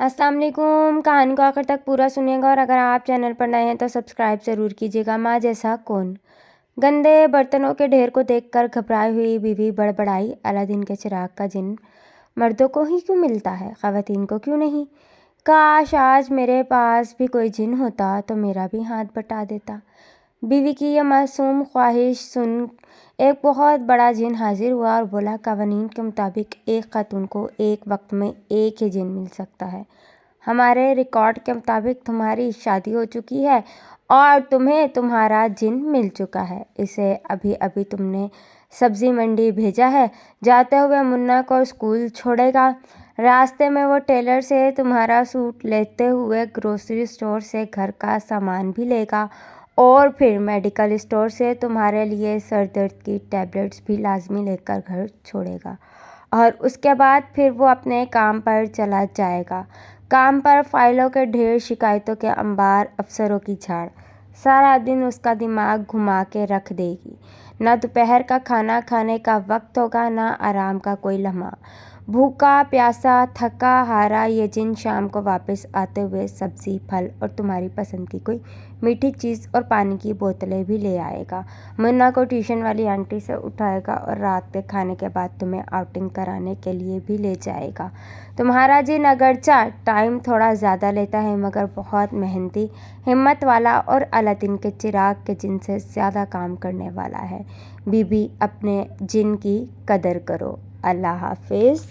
अस्सलाम वालेकुम। कहानी को आखिर तक पूरा सुनिएगा और अगर आप चैनल पर नए हैं तो सब्सक्राइब ज़रूर कीजिएगा। माँ जैसा कौन। गंदे बर्तनों के ढेर को देखकर घबराई हुई बीवी बड़बड़ाई, अलादीन के चिराग का जिन मर्दों को ही क्यों मिलता है, ख़वातीन को क्यों नहीं। काश आज मेरे पास भी कोई जिन होता तो मेरा भी हाथ बटा देता। बीवी की यह मासूम ख्वाहिश सुन एक बहुत बड़ा जिन हाजिर हुआ और बोला, कवानीन के मुताबिक एक खातून को एक वक्त में एक ही जिन मिल सकता है। हमारे रिकॉर्ड के मुताबिक तुम्हारी शादी हो चुकी है और तुम्हें तुम्हारा जिन मिल चुका है। इसे अभी अभी तुमने सब्जी मंडी भेजा है। जाते हुए मुन्ना को स्कूल छोड़ेगा। रास्ते में वो टेलर से तुम्हारा सूट लेते हुए ग्रोसरी स्टोर से घर का सामान भी लेगा और फिर मेडिकल स्टोर से तुम्हारे लिए सर दर्द की टैबलेट्स भी लाजमी लेकर घर छोड़ेगा और उसके बाद फिर वो अपने काम पर चला जाएगा। काम पर फाइलों के ढेर, शिकायतों के अंबार, अफसरों की झाड़ सारा दिन उसका दिमाग घुमा के रख देगी। ना दोपहर का खाना खाने का वक्त होगा, ना आराम का कोई लम्हा। भूखा प्यासा थका हारा ये जिन शाम को वापस आते हुए सब्जी, फल और तुम्हारी पसंद की कोई मीठी चीज़ और पानी की बोतलें भी ले आएगा। मुन्ना को ट्यूशन वाली आंटी से उठाएगा और रात के खाने के बाद तुम्हें आउटिंग कराने के लिए भी ले जाएगा। तुम्हारा जिन अगरचा टाइम थोड़ा ज़्यादा लेता है मगर बहुत मेहनती, हिम्मत वाला और अलादीन के चिराग के जिन से ज़्यादा काम करने वाला है। बीबी, अपने जिन की कदर करो। अल्लाह हाफिज़।